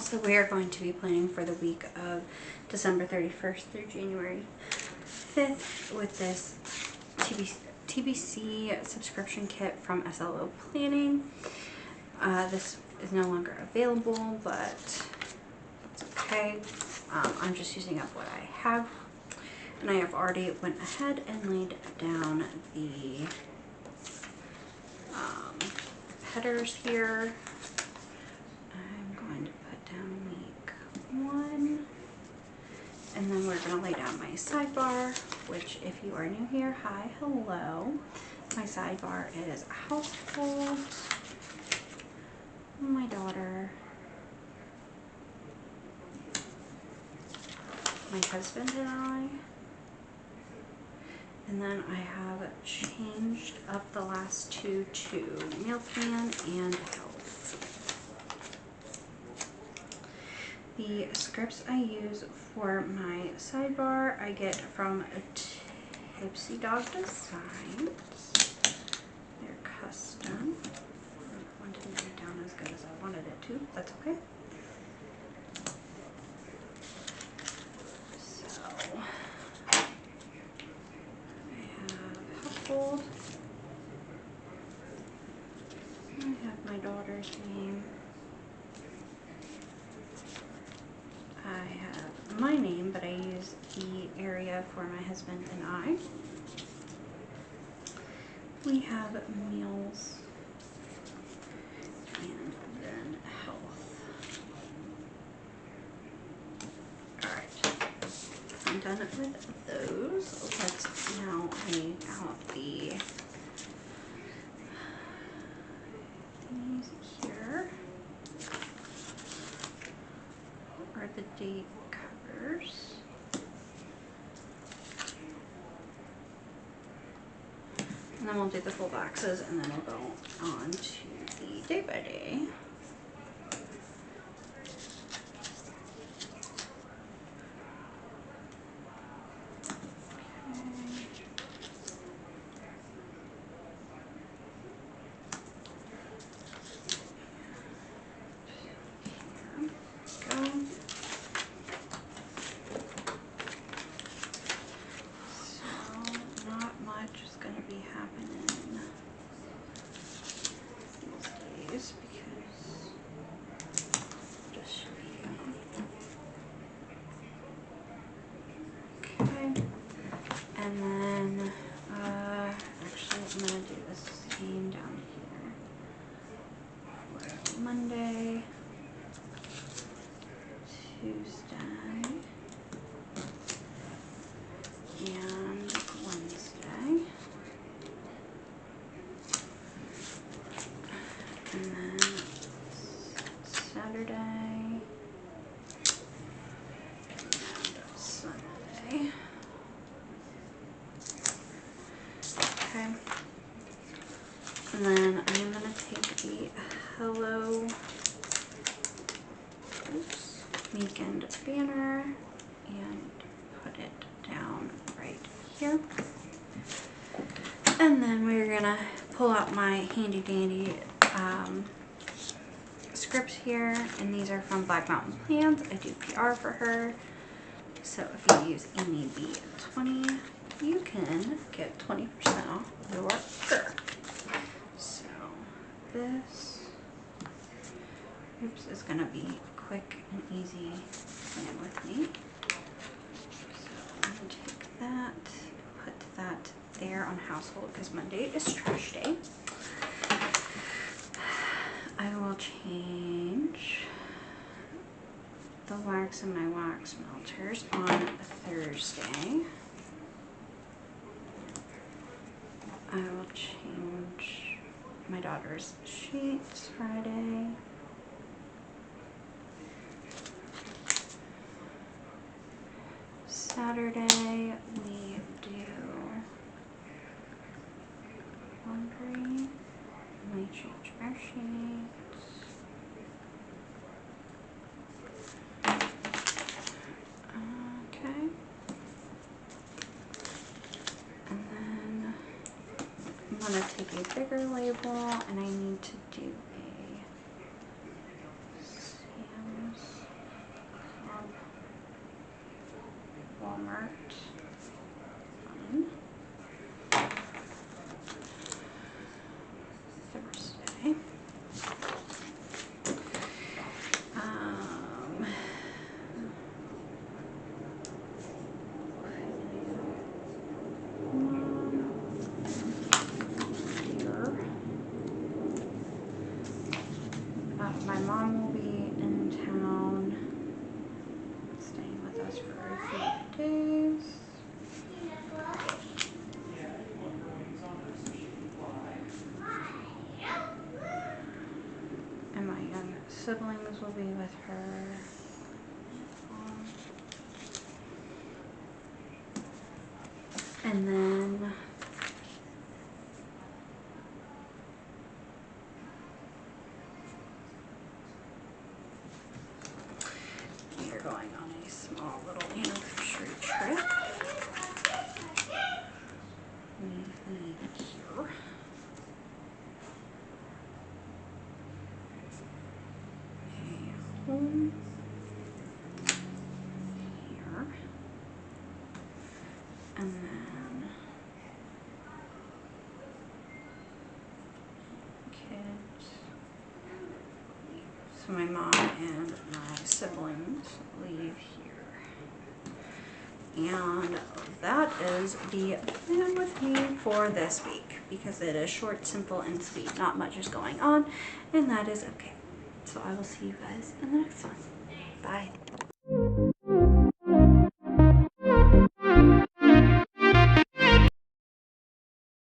Also, we are going to be planning for the week of December 31st through January 5th with this TBC subscription kit from SLO Planning. This is no longer available, but it's okay. I'm just using up what I have, and I have already went ahead and laid down the headers here. I'm going to put down week 1, and then we're going to lay down my sidebar, which if you are new here, hi, hello. My sidebar is household, my daughter, my husband and I, and then I have changed up the last two to meal plan and health. The scripts I use for my sidebar I get from Tipsy Dog Designs. They're custom. One didn't lay down as good as I wanted it to. That's okay. So I have household. I have my daughter's name. I have my name, but I use the area for my husband and I. We have meals and then health. Alright, I'm done with those. Let's now lay out the these here. Are the date covers. And then we'll do the full boxes, and then we'll go on to the day by day. And then, actually I'm going to do the same down here for Monday, Tuesday, and Wednesday. And then Saturday, and Sunday. Okay, and then I'm going to take the Hello Weekend banner and put it down right here. And then we're going to pull out my handy dandy scripts here, and these are from Black Mountain Plans. I do PR for her, so if you use Amy B20, you can get 20% off your order. So this is going to be quick and easy plan with me. So I'm going to take that, put that there on household because Monday is trash day. I will change the wax in my wax melters on Thursday. I will change my daughter's sheets Friday. Saturday we do laundry. We change our sheets. Okay. And then I'm going to take a bigger label, and I need to do a Sam's Walmart. Thursday. My mom will be in town, staying with us for a few days. And my young siblings will be with her. And then we are going on a small little anniversary trip. Here. Home. Here. And then kids. So my mom and my siblings leave here. And that is the plan with me for this week, because it is short, simple, and sweet. Not much is going on, and that is okay. So I will see you guys in the next one. Bye.